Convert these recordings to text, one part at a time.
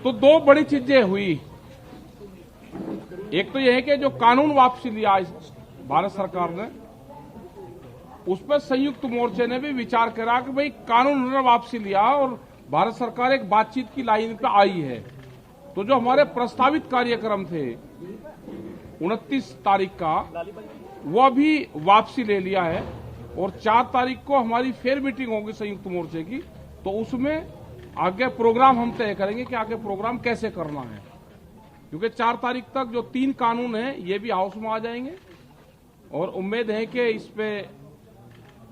तो दो बड़ी चीजें हुई। एक तो यह है कि जो कानून वापसी लिया भारत सरकार ने, उस पर संयुक्त मोर्चे ने भी विचार करा कि भाई कानून ने वापसी लिया और भारत सरकार एक बातचीत की लाइन पे आई है। तो जो हमारे प्रस्तावित कार्यक्रम थे 29 तारीख का, वह भी वापसी ले लिया है और 4 तारीख को हमारी फिर मीटिंग होगी संयुक्त मोर्चे की। तो उसमें आगे प्रोग्राम हम तय करेंगे कि आगे प्रोग्राम कैसे करना है, क्योंकि 4 तारीख तक जो 3 कानून हैं ये भी हाउस में आ जाएंगे और उम्मीद है कि इस पे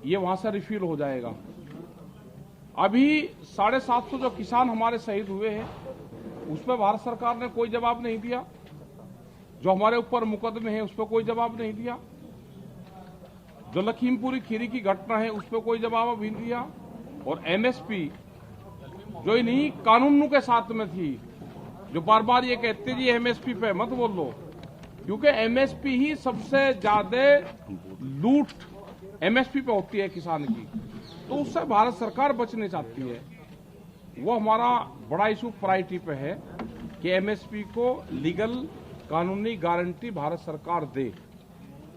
ये वहां से रिफिल हो जाएगा। अभी 750 जो किसान हमारे शहीद हुए हैं उस पर भारत सरकार ने कोई जवाब नहीं दिया। जो हमारे ऊपर मुकदमे हैं उस पर कोई जवाब नहीं दिया। जो लखीमपुरी खीरी की घटना है उस पर कोई जवाब अभी नहीं दिया। और एमएसपी जो इन्हीं कानूनों के साथ में थी, जो बार बार ये कहते जी एमएसपी पे मत बोल लो, क्योंकि एमएसपी ही सबसे ज्यादा लूट एमएसपी पे होती है किसान की, तो उससे भारत सरकार बचने चाहती है। वो हमारा बड़ा इशू प्रायोरिटी पे है कि एमएसपी को लीगल कानूनी गारंटी भारत सरकार दे,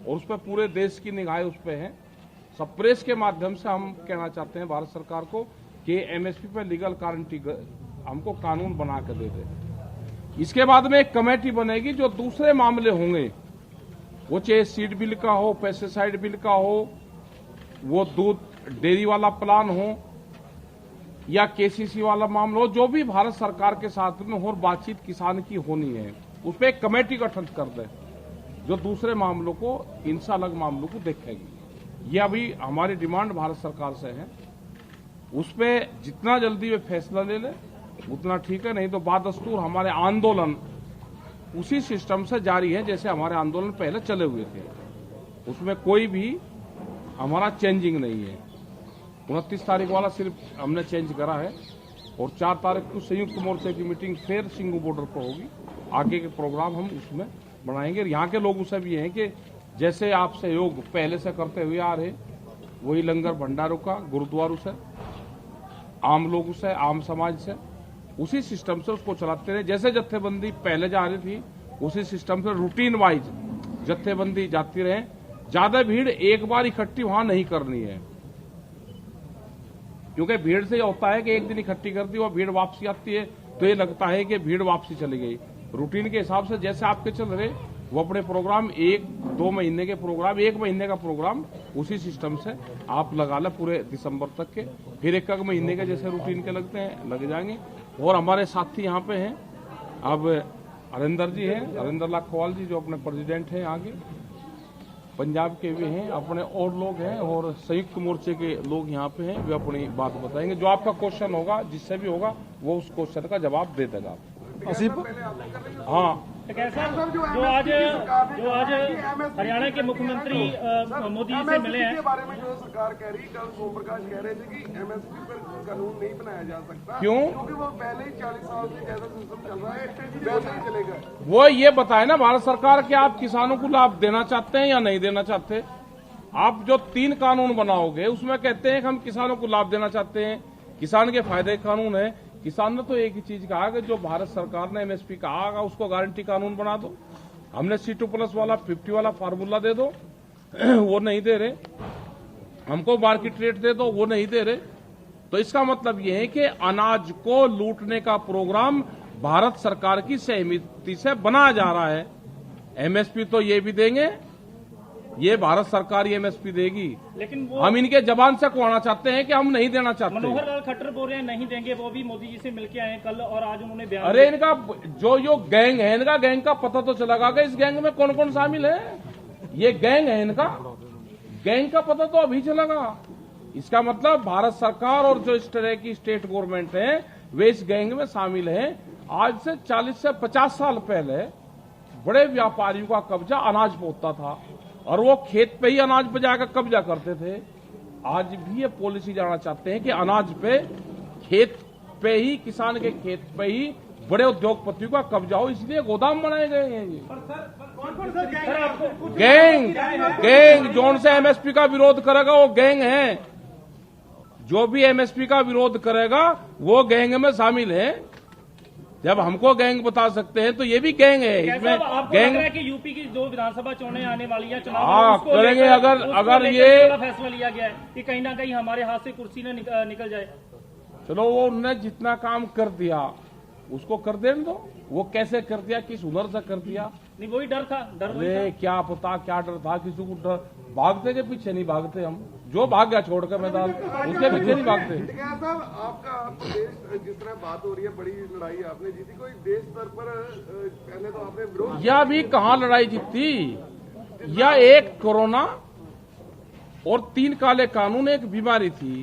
और उस पर पूरे देश की निगाहें उस पर है। सब प्रेस के माध्यम से हम कहना चाहते हैं भारत सरकार को कि एमएसपी पे लीगल गारंटी हमको कानून बना कर दे दे। इसके बाद में एक कमेटी बनेगी जो दूसरे मामले होंगे, वो चाहे सीड बिल का हो, पेस्टिसाइड बिल का हो, वो दूध डेयरी वाला प्लान हो या केसीसी वाला मामला हो, जो भी भारत सरकार के साथ में और बातचीत किसान की होनी है, उस पर एक कमेटी गठन कर दे जो दूसरे मामलों को, इनसे अलग मामलों को देखेगी। ये अभी हमारी डिमांड भारत सरकार से है। उस पर जितना जल्दी वे फैसला ले ले उतना ठीक है, नहीं तो बादस्तूर हमारे आंदोलन उसी सिस्टम से जारी है जैसे हमारे आंदोलन पहले चले हुए थे। उसमें कोई भी हमारा चेंजिंग नहीं है। 29 तारीख वाला सिर्फ हमने चेंज करा है और 4 तारीख को संयुक्त मोर्चे की मीटिंग फिर सिंगू बॉर्डर पर होगी। आगे के प्रोग्राम हम उसमें बनाएंगे। यहाँ के लोगों से भी हैं कि जैसे आप सहयोग पहले से करते हुए आ रहे, वही लंगर भंडारों का, गुरुद्वारों से, आम लोगों से, आम समाज से, उसी सिस्टम से उसको चलाते रहे। जैसे जत्थेबंदी पहले जा रही थी उसी सिस्टम से रूटीन वाइज जत्थेबंदी जाती रहे। ज्यादा भीड़ एक बार इकट्ठी वहां नहीं करनी है, क्योंकि भीड़ से होता है कि एक दिन इकट्ठी कर दी, वो भीड़ वापसी आती है तो ये लगता है कि भीड़ वापसी चली गई। रूटीन के हिसाब से जैसे आपके चल रहे, वो अपने प्रोग्राम 1-2 महीने के प्रोग्राम, 1 महीने का प्रोग्राम उसी सिस्टम से आप लगा ले पूरे दिसंबर तक के, फिर 1 महीने के जैसे रूटीन के लगते हैं लग जाएंगे। और हमारे साथी यहाँ पे हैं, अब हरिंदर जी हैं, हरिंदर लाल खोवाल जी जो अपने प्रेसिडेंट हैं आगे पंजाब के भी हैं, अपने और लोग हैं और संयुक्त मोर्चे के लोग यहाँ पे हैं, वे अपनी बात बताएंगे। जो आपका क्वेश्चन होगा, जिससे भी होगा, वो उस क्वेश्चन का जवाब दे देगा। हाँ, जो आज हरियाणा के मुख्यमंत्री मोदी जी से मिले हैं, बारे में जो सरकार कह रही, कल सोम प्रकाश कह रहे थे कि एमएसपी पर कानून नहीं बनाया जा सकता। क्यों? क्योंकि वो पहले ही 40 साल से कैसा सिस्टम चल रहा है, वैसे ही चलेगा। वो ये बताए ना भारत सरकार कि आप किसानों को लाभ देना चाहते हैं या नहीं देना चाहते। आप जो 3 कानून बनाओगे उसमें कहते हैं कि हम किसानों को लाभ देना चाहते हैं, किसान के फायदे कानून है। किसान ने तो एक ही चीज कहा कि जो भारत सरकार ने एमएसपी कहा उसको गारंटी कानून बना दो। हमने C2+ वाला 50 वाला फार्मूला दे दो, वो नहीं दे रहे। हमको मार्केट रेट दे दो, वो नहीं दे रहे। तो इसका मतलब ये है कि अनाज को लूटने का प्रोग्राम भारत सरकार की सहमति से बनाया जा रहा है। एमएसपी तो ये भी देंगे, ये भारत सरकार ही एमएसपी देगी, लेकिन वो हम इनके जबान से कहना चाहते हैं कि हम नहीं देना चाहते। मनोहर लाल खट्टर बोल रहे हैं नहीं देंगे, वो भी मोदी जी से मिलके आए कल और आज उन्होंने बयान। अरे इनका जो गैंग है, इनका गैंग का पता तो चलेगा कि इस गैंग में कौन कौन शामिल है। ये गैंग है इनका, गैंग का पता तो अभी चलेगा। इसका मतलब भारत सरकार और जो इस तरह की स्टेट गवर्नमेंट है वे इस गैंग में शामिल है। आज से 40 से 50 साल पहले बड़े व्यापारियों का कब्जा अनाज पे होता था और वो खेत पे ही अनाज पे जाकर कब्जा करते थे। आज भी ये पॉलिसी जाना चाहते हैं कि अनाज पे, खेत पे ही, किसान के खेत पे ही बड़े उद्योगपतियों का कब्जा हो, इसलिए गोदाम बनाए गए हैं। ये गैंग जोन से एमएसपी का विरोध करेगा वो गैंग है। जो भी एमएसपी का विरोध करेगा वो गैंग में शामिल है। जब हमको गैंग बता सकते हैं तो ये भी गैंग है। कैसा इसमें आपको लग गैंग रहा है कि यूपी की जो विधानसभा चुनाव आने वाली है, चुनाव हाँ, उसको करेंगे। लेकर- अगर उसको लेकर ये बड़ा फैसला लिया गया है कि कहीं ना कहीं हमारे हाथ से कुर्सी न निकल जाए। चलो, वो उनने जितना काम कर दिया उसको कर देने दो। वो कैसे कर दिया, किस हुनर से कर दिया, नहीं वही डर था, डर वही था। अरे क्या पता क्या डर था, किसी को डर। भागते के पीछे नहीं भागते हम, जो भाग गया छोड़कर मैदान उसके पीछे नहीं भागते। क्या साहब आपका देश जिस तरह बात हो रही है, बड़ी लड़ाई आपने जीती, कोई देश स्तर पर पहले तो आपने विरोध या भी कहाँ लड़ाई जीती, या एक कोरोना और 3 काले कानून एक बीमारी थी,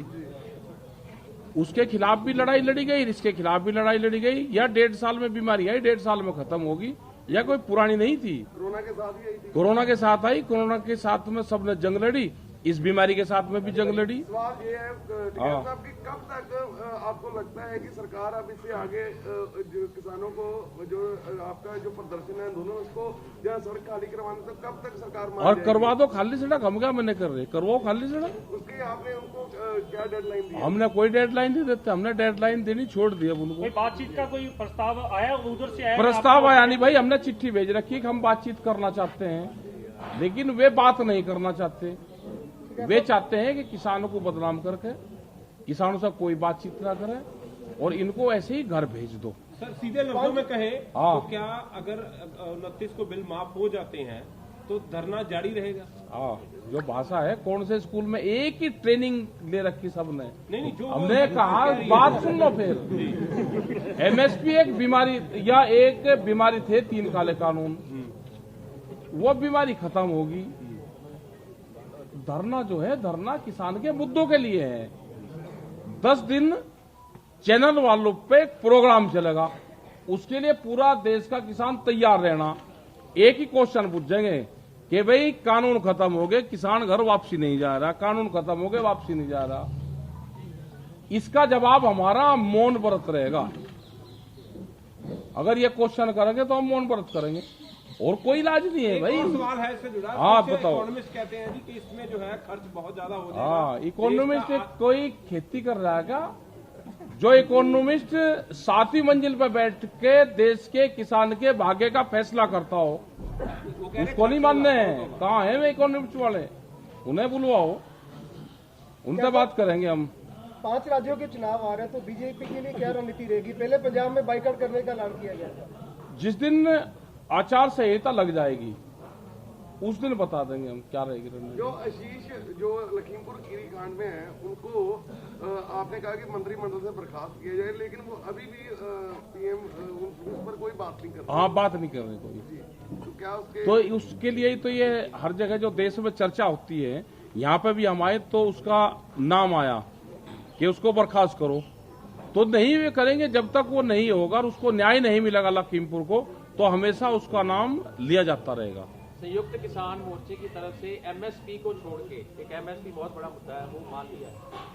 उसके खिलाफ भी लड़ाई लड़ी गई, इसके खिलाफ भी लड़ाई लड़ी गई। या 1.5 साल में बीमारी आई, 1.5 साल में खत्म होगी, या कोई पुरानी नहीं थी। कोरोना के साथ ही आई थी। कोरोना के साथ आई, कोरोना के साथ में सबने जंग लड़ी, इस बीमारी के साथ में भी जंग लड़ी। सवाल ये है टिकैत साहब कि कब तक आपको लगता है कि सरकार अब इससे आगे जो किसानों को जो आपका जो प्रदर्शन है दोनों उसको जहाँ सड़क खाली करवाने, तो कब तक सरकार मान और जाएगी? करवा दो खाली सड़क, हम क्या मैंने कर रहे, करवाओ खाली सड़क। उसकी आपने उनको क्या डेडलाइन दी? हमने कोई डेडलाइन नहीं देते, हमने डेडलाइन देनी छोड़ दी अब उनको। कोई बातचीत का कोई प्रस्ताव आया उधर से? आया प्रस्ताव आया नहीं भाई, हमने चिट्ठी भेज रखी है कि हम बातचीत करना चाहते हैं, लेकिन वे बात नहीं करना चाहते। वे चाहते हैं कि किसानों को बदनाम करके किसानों से कोई बातचीत ना करे और इनको ऐसे ही घर भेज दो। सर सीधे लफ्जों में कहें हाँ। तो क्या अगर 29 को बिल माफ हो जाते हैं तो धरना जारी रहेगा? हाँ, जो भाषा है, कौन से स्कूल में एक ही ट्रेनिंग ले रखी सबने? नहीं जो हमने कहा बात सुन लो फिर। एमएसपी एक बीमारी या एक बीमारी थे 3 काले कानून, वो बीमारी खत्म होगी। धरना जो है, धरना किसान के मुद्दों के लिए है। 10 दिन चैनल वालों पे एक प्रोग्राम चलेगा, उसके लिए पूरा देश का किसान तैयार रहना। एक ही क्वेश्चन पूछेंगे कि भाई कानून खत्म हो गए, किसान घर वापसी नहीं जा रहा, कानून खत्म हो गए वापसी नहीं जा रहा। इसका जवाब हमारा मौन व्रत रहेगा। अगर ये क्वेश्चन करेंगे तो हम मौन व्रत करेंगे, और कोई इलाज नहीं है भाई। और सवाल है इससे जुड़ा। हाँ, कुछ बताओ। इकोनॉमिस्ट कहते हैं जी कि इसमें जो है खर्च बहुत ज्यादा हो जाएगा। हाँ, इकोनॉमिस्ट देश का- कोई खेती कर रहा है क्या? जो इकोनॉमिस्ट 7वीं मंजिल पर बैठ के देश के किसान के भाग्य का फैसला करता हो, वो कह रहे उसको नहीं मानने हैं। कहाँ है वे इकोनॉमिस्ट वाले? उन्हें बुलवाओ, उनसे बात करेंगे हम। 5 राज्यों के चुनाव आ रहे हैं, तो बीजेपी के लिए क्या रणनीति रहेगी? पहले पंजाब में बाइकआउट करने का ऐलान किया गया था। जिस दिन आचार संहिता लग जाएगी उस दिन बता देंगे हम क्या रहेगी रणनीति। जो आशीष जो लखीमपुर खीरी कांड में है उनको आपने कहा कि मंत्रिमंडल से बर्खास्त किया जाए, लेकिन वो अभी भी पीएम उस पर कोई बात नहीं कर रहे। हाँ, बात नहीं कर रहे कोई। तो क्या उसके तो उसके लिए ही तो ये हर जगह जो देश में चर्चा होती है, यहाँ पे भी हम आए तो उसका नाम आया कि उसको बर्खास्त करो। तो नहीं वे करेंगे जब तक वो नहीं होगा और उसको न्याय नहीं मिलेगा लखीमपुर को, तो हमेशा उसका नाम लिया जाता रहेगा। संयुक्त किसान मोर्चे की तरफ से एमएसपी को छोड़ के, एक एमएसपी बहुत बड़ा मुद्दा है वो मान लिया,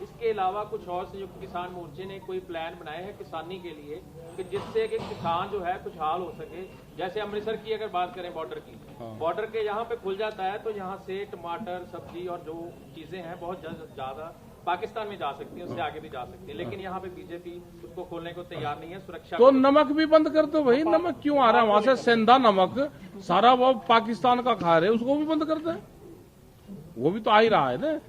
इसके अलावा कुछ और संयुक्त किसान मोर्चे ने कोई प्लान बनाए हैं किसानी के लिए कि जिससे कि किसान जो है खुशहाल हो सके। जैसे अमृतसर की अगर बात करें बॉर्डर की, बॉर्डर के यहाँ पे खुल जाता है तो यहाँ से टमाटर सब्जी और जो चीजें हैं बहुत ज्यादा पाकिस्तान में जा सकती है, उससे आगे भी जा सकती है, लेकिन यहाँ पे बीजेपी उसको खोलने को तैयार नहीं है। सुरक्षा तो नमक भी बंद कर दो भाई। नमक क्यों आ रहा है वहां से? सेंधा नमक सारा वो पाकिस्तान का खा रहे, उसको भी बंद कर दे। वो भी तो आ ही रहा है ना।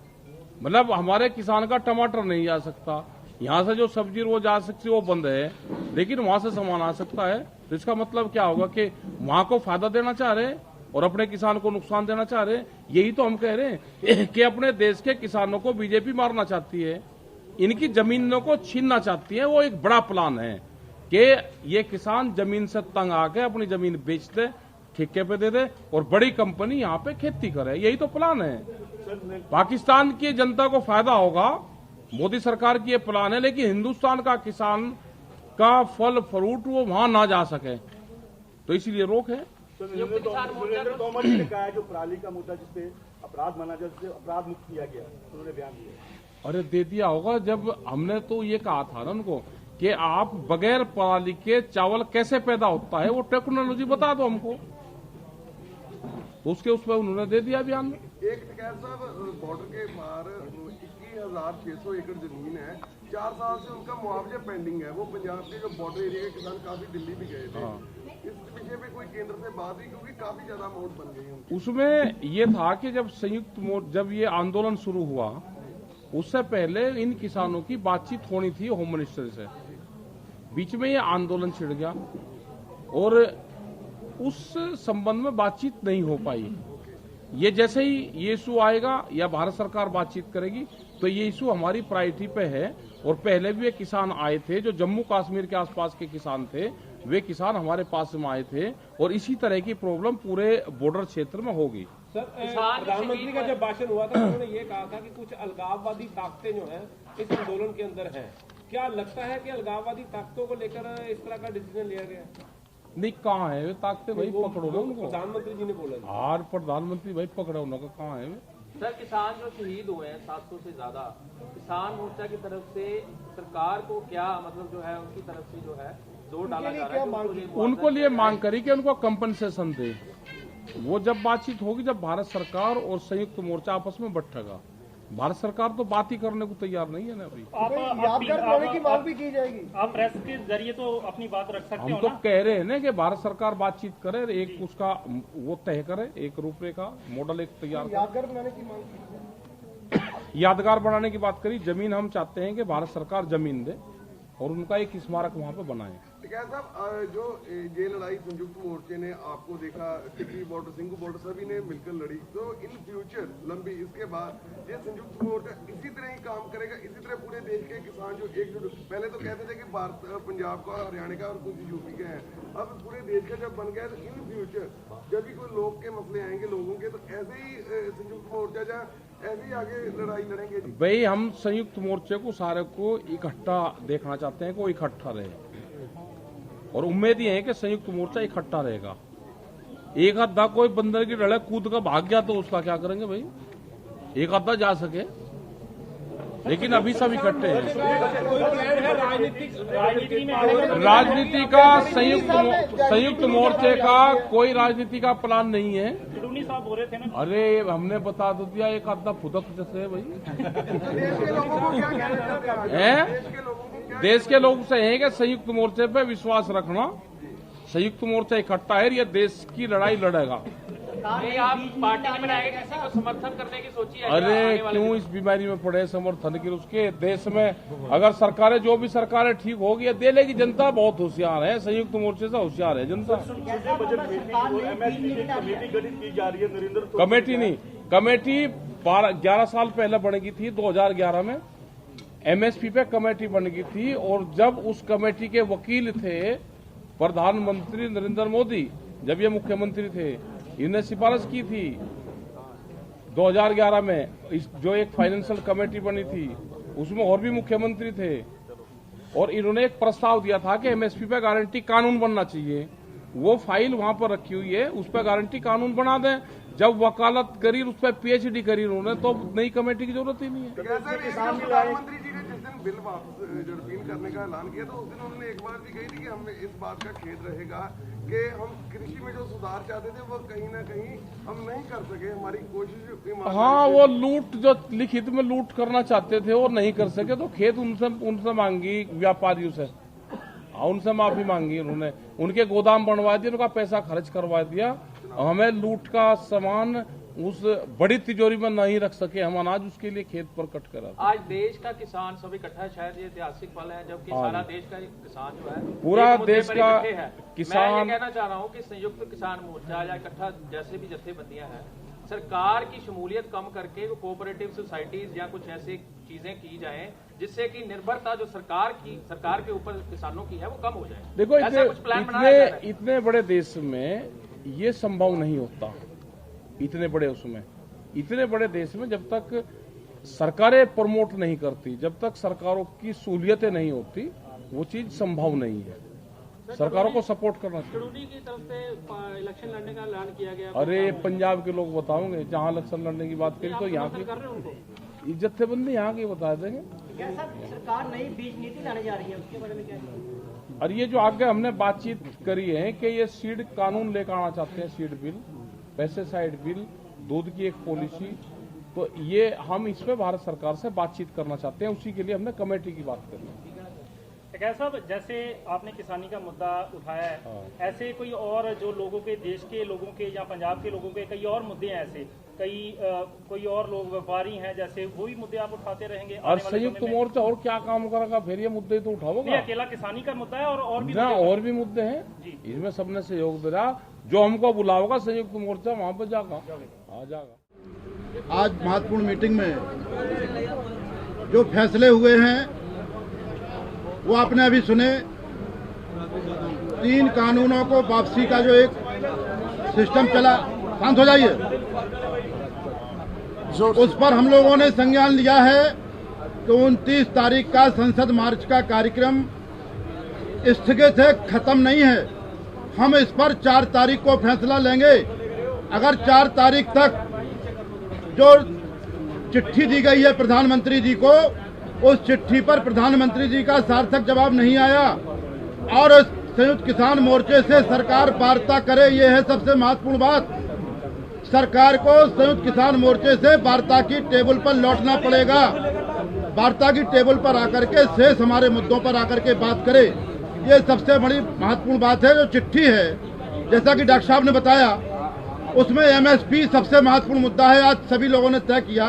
मतलब हमारे किसान का टमाटर नहीं जा सकता, यहाँ से जो सब्जी वो जा सकती है वो बंद है, लेकिन वहां से सामान आ सकता है। तो इसका मतलब क्या होगा कि वहां को फायदा देना चाह रहे हैं और अपने किसान को नुकसान देना चाह रहे हैं। यही तो हम कह रहे हैं कि अपने देश के किसानों को बीजेपी मारना चाहती है, इनकी जमीनों को छीनना चाहती है। वो एक बड़ा प्लान है कि ये किसान जमीन से तंग आके अपनी जमीन बेच दे, ठेके पे दे दे और बड़ी कंपनी यहाँ पे खेती करे। यही तो प्लान है। पाकिस्तान की जनता को फायदा होगा, मोदी सरकार की ये प्लान है, लेकिन हिंदुस्तान का किसान का फल फ्रूट वो वहां ना जा सके, तो इसीलिए रोक है। संयुक्त किसान मोर्चा सुरेंद्र तोमर जी ने कहा है जो पराली का मुद्दा जिसपे अपराध माना जाए, जिससे अपराध मुक्त किया गया, उन्होंने बयान दिया। अरे दे दिया होगा। जब हमने तो ये कहा था ना उनको कि आप बगैर पराली के चावल कैसे पैदा होता है वो टेक्नोलॉजी बता दो हमको, तो उसके उस पर उन्होंने दे दिया बयान। एक टिकैत साहब बॉर्डर के पार 21,000 1600 एकड़ जमीन है, 4 साल से उनका मुआवजा पेंडिंग है। वो पंजाब के जो बॉर्डर एरिया के किसान काफी दिल्ली भी गए थे। इस विषय पे कोई केंद्र से बात हुई, क्योंकि काफी ज्यादा अमाउंट बन गई उनकी। उसमें ये था कि जब ये आंदोलन शुरू हुआ, उससे पहले इन किसानों की बातचीत होनी थी होम मिनिस्टर से। बीच में ये आंदोलन छिड़ गया और उस संबंध में बातचीत नहीं हो पाई। ये जैसे ही ये इशू आएगा या भारत सरकार बातचीत करेगी तो ये इशू हमारी प्रायोरिटी पे है। और पहले भी ये किसान आए थे जो जम्मू कश्मीर के आसपास के किसान थे, वे किसान हमारे पास में आए थे और इसी तरह की प्रॉब्लम पूरे बॉर्डर क्षेत्र में होगी। सर, प्रधानमंत्री का जब भाषण हुआ था उन्होंने ये कहा था कि कुछ अलगाववादी ताकतें जो हैं इस आंदोलन के अंदर हैं। क्या लगता है कि अलगाववादी ताकतों को लेकर इस तरह का डिसीजन लिया गया? नहीं, कहाँ है वे ताकते भाई, पकड़ो ना उनको। प्रधानमंत्री जी ने बोला। और प्रधानमंत्री भाई पकड़ो उनको, कहाँ है वे? सर, किसान जो शहीद हुए हैं 700 से ज्यादा, किसान मोर्चा की तरफ से सरकार को क्या मतलब जो है उनकी तरफ से जो है जोर डाला जा रहा है? उनको लिए मांग करी कि उनको कंपनसेशन दे। वो जब बातचीत होगी, जब भारत सरकार और संयुक्त मोर्चा आपस में बैठेगा। भारत सरकार तो बात ही करने को तैयार नहीं है ना अभी। यादगार बनाने की मांग भी की जाएगी। आप प्रेस के जरिए तो अपनी बात रख सकते हम हो तो ना? कह रहे हैं ना कि भारत सरकार बातचीत करे, एक उसका वो तय करे, एक रूपरेखा मॉडल एक तैयार करे। यादगार बनाने की मांग की जाए। यादगार बनाने की बात करी। जमीन हम चाहते हैं कि भारत सरकार जमीन दे और उनका एक स्मारक वहाँ पे बनाए। टिकैत साहब, जो ये लड़ाई संयुक्त मोर्चे ने आपको देखा, टिकरी बॉर्डर, सिंघू बॉर्डर सभी ने मिलकर लड़ी, तो इन फ्यूचर लंबी इसके बाद ये संयुक्त मोर्चा इसी तरह ही काम करेगा, इसी तरह पूरे देश के किसान जो एकजुट, पहले तो कहते थे कि भारत पंजाब का, हरियाणा का और कुछ यूपी के हैं, अब पूरे देश का जब बन गया तो इन फ्यूचर जब भी कोई लोग के मसले आएंगे लोगों के, तो ऐसे ही संयुक्त मोर्चा जा ऐसे ही आगे लड़ाई लड़ेंगे। भाई हम संयुक्त मोर्चे को सारे को इकट्ठा देखना चाहते हैं कि वो इकट्ठा रहे और उम्मीद ये है कि संयुक्त मोर्चा इकट्ठा रहेगा। एक आधा कोई बंदर की लड़ाई कूद का भाग गया तो उसका क्या करेंगे भाई? एक आधा जा सके, लेकिन अभी सब इकट्ठे हैं। राजनीति का संयुक्त मोर्चे का कोई राजनीति का प्लान नहीं है। टूनी साहब बोल रहे थे ना। अरे हमने बता तो दिया, एक आधा फुदक जैसे है भाई। देश के लोगों को क्या कहना चाहते हैं? हैं? देश के लोगों को क्या देश के लोग से है कि संयुक्त मोर्चे पे विश्वास रखना। संयुक्त मोर्चा इकट्ठा है, ये देश की लड़ाई लड़ेगा। नहीं, आप पार्टी नहीं बनाएंगे, किसी को समर्थन करने की सोची है? अरे क्यों इस बीमारी में पड़े समर्थन की? उसके देश में अगर सरकारें, जो भी सरकारें ठीक होगी दे लेगी। जनता बहुत होशियार है, संयुक्त मोर्चे से होशियार है जनता। बजट मीटिंग और एमएसपी की कमेटी गठित की जा रही है। नरेंद्र कमेटी नहीं, कमेटी 11 साल पहले बनेगी थी, 2011 में एमएसपी पे कमेटी बन गई थी। और जब उस कमेटी के वकील थे प्रधानमंत्री नरेंद्र मोदी, जब ये मुख्यमंत्री थे, इन्हें सिफारिश की थी 2011 में। जो एक फाइनेंशियल कमेटी बनी थी उसमें और भी मुख्यमंत्री थे और इन्होंने एक प्रस्ताव दिया था कि एमएसपी पे गारंटी कानून बनना चाहिए। वो फाइल वहां पर रखी हुई है, उस पर गारंटी कानून बना दें। जब वकालत करी, उस पर पीएचडी करी उन्होंने, तो नई कमेटी की जरूरत ही नहीं है। प्रधानमंत्री जी ने जिस दिन बिल वापस रिपील करने का ऐलान किया तो उस दिन उन्होंने एक बार भी कही थी कि हमें इस बात का खेद रहेगा कि हम कृषि में जो सुधार चाहते थे वो कहीं ना कहीं हम नहीं कर सके। हमारी कोशिश, हाँ, वो लूट, जो लिखित में लूट करना चाहते थे और नहीं कर सके, तो खेद उनसे मांगी व्यापारियों से, उनसे माफी मांगी उन्होंने। उनके गोदाम बनवा दिए, उनका पैसा खर्च करवा दिया। हमें लूट का सामान उस बड़ी तिजोरी में नहीं रख सके हम अनाज, उसके लिए खेत पर कट करा। आज देश का किसान सब इकट्ठा है, शायद ये ऐतिहासिक पल है जबकि सारा देश का किसान जो है, पूरा एक मुद्दे देश पर का इकट्ठे है। किसान, मैं ये कहना चाह रहा हूँ कि संयुक्त किसान मोर्चा या इकट्ठा जैसे भी जत्थेबंदियां हैं, सरकार की शमूलियत कम करके कोऑपरेटिव सोसाइटीज या कुछ ऐसी चीजें की जाएं जिससे कि निर्भरता जो सरकार के ऊपर किसानों की है वो कम हो जाए। देखो, इतने इतने बड़े देश में ये संभव नहीं होता। इतने बड़े देश में जब तक सरकारें प्रमोट नहीं करती, जब तक सरकारों की सहूलियतें नहीं होती, वो चीज संभव नहीं है। सरकारों को सपोर्ट करना चाहिए। की तरफ से इलेक्शन लड़ने का ऐलान किया गया। अरे पंजाब के लोग बताओगे, जहाँ इलेक्शन लड़ने की बात करी तो यहाँ की जत्थेबंदी यहाँ की बता देंगे। सरकार नई बीज नीति लाने जा रही है, उसके बारे में क्या? और ये जो आगे हमने बातचीत करी है कि ये सीड कानून लेकर आना चाहते हैं, सीड बिल, पेस्टिसाइड बिल, दूध की एक पॉलिसी, तो ये हम इस पे भारत सरकार से बातचीत करना चाहते हैं, उसी के लिए हमने कमेटी की बात करी। टिकैत साहब, जैसे आपने किसानी का मुद्दा उठाया है, ऐसे कोई और जो लोगों के, देश के लोगों के या पंजाब के लोगों के कई और मुद्दे हैं, ऐसे कोई और लोग व्यापारी हैं, जैसे वो भी मुद्दे आप उठाते रहेंगे? और संयुक्त मोर्चा और क्या काम करेगा, फिर ये मुद्दे तो उठाओगे? अकेला किसानी का मुद्दा है और भी और भी मुद्दे हैं, इसमें सबने सहयोग दे रहा। जो हमको बुलाओगा संयुक्त मोर्चा वहाँ पर जाएगा, आ जाएगा। आज महत्वपूर्ण मीटिंग में जो फैसले हुए हैं वो आपने अभी सुने। 3 कानूनों को वापसी का जो एक सिस्टम चला, शांत हो जाइए, उस पर हम लोगों ने संज्ञान लिया है कि 29 तारीख का संसद मार्च का कार्यक्रम स्थगित है, खत्म नहीं है। हम इस पर 4 तारीख को फैसला लेंगे। अगर 4 तारीख तक जो चिट्ठी दी गई है प्रधानमंत्री जी को, उस चिट्ठी पर प्रधानमंत्री जी का सार्थक जवाब नहीं आया और संयुक्त किसान मोर्चे से सरकार वार्ता करे, ये है सबसे महत्वपूर्ण बात। सरकार को संयुक्त किसान मोर्चे से वार्ता की टेबल पर लौटना पड़ेगा, वार्ता की टेबल पर आकर के शेष हमारे मुद्दों पर आकर के बात करे, ये सबसे बड़ी महत्वपूर्ण बात है। जो चिट्ठी है, जैसा कि डॉक्टर साहब ने बताया, उसमें एमएसपी सबसे महत्वपूर्ण मुद्दा है। आज सभी लोगों ने तय किया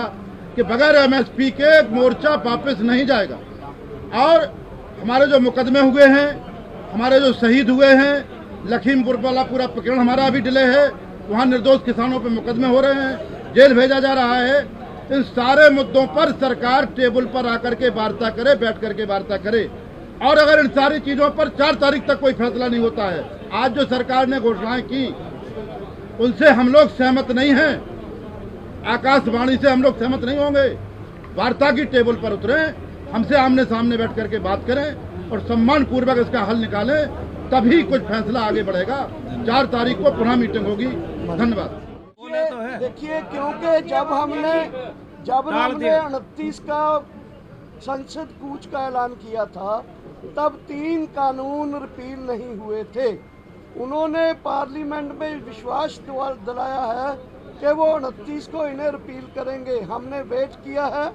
कि बगैर एमएसपी के मोर्चा वापस नहीं जाएगा। और हमारे जो मुकदमे हुए हैं, हमारे जो शहीद हुए हैं, लखीमपुर वाला पूरा प्रकरण हमारा अभी डिले है, वहाँ निर्दोष किसानों पे मुकदमे हो रहे हैं, जेल भेजा जा रहा है। इन सारे मुद्दों पर सरकार टेबल पर आकर के वार्ता करे, बैठ करके वार्ता करे। और अगर इन सारी चीजों पर 4 तारीख तक कोई फैसला नहीं होता है, आज जो सरकार ने घोषणाएं की उनसे हम लोग सहमत नहीं हैं, आकाशवाणी से हम लोग सहमत नहीं होंगे। वार्ता की टेबल पर उतरे, हमसे आमने सामने बैठ करके बात करें और सम्मान पूर्वक इसका हल निकालें, तभी कुछ फैसला आगे बढ़ेगा। 4 तारीख को पुनः मीटिंग होगी। धन्यवाद। देखिए, क्योंकि जब हमने 29 का संसद कूच का ऐलान किया था, तब 3 कानून रिपील नहीं हुए थे। उन्होंने पार्लियामेंट में विश्वास दिलाया है कि वो 29 को इन्हें रिपील करेंगे। हमने वेट किया है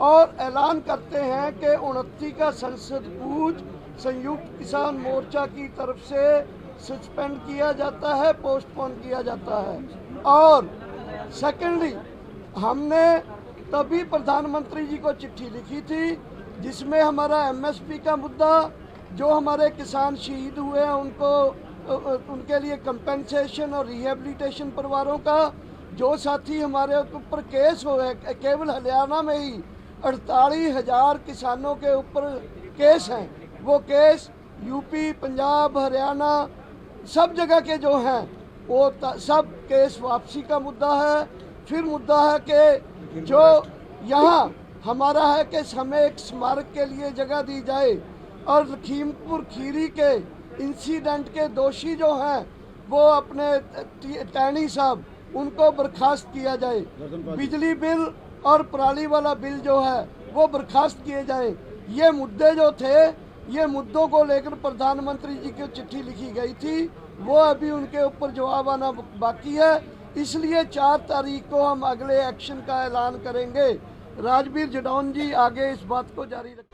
और ऐलान करते हैं कि 29 का संसद कूच संयुक्त किसान मोर्चा की तरफ से सस्पेंड किया जाता है, पोस्टपोन किया जाता है। और सेकेंडली, हमने तभी प्रधानमंत्री जी को चिट्ठी लिखी थी जिसमें हमारा एमएसपी का मुद्दा, जो हमारे किसान शहीद हुए हैं उनके लिए कंपेंसेशन और रिहेबिलिटेशन परिवारों का, जो साथी हमारे ऊपर केस हुए, केवल हरियाणा में ही 48,000 किसानों के ऊपर केस हैं, वो केस यूपी, पंजाब, हरियाणा सब जगह के जो हैं, वो सब केस वापसी का मुद्दा है। फिर मुद्दा है कि जो यहाँ हमारा है कि हमें एक स्मारक के लिए जगह दी जाए, और लखीमपुर खीरी के इंसिडेंट के दोषी जो हैं वो अपने टैनी साहब, उनको बर्खास्त किया जाए। बिजली बिल और पराली वाला बिल जो है वो बर्खास्त किए जाए। ये मुद्दे जो थे, ये मुद्दों को लेकर प्रधानमंत्री जी की चिट्ठी लिखी गई थी, वो अभी उनके ऊपर जवाब आना बाकी है। इसलिए 4 तारीख को हम अगले एक्शन का ऐलान करेंगे। राजवीर जडौन जी आगे इस बात को जारी रखें।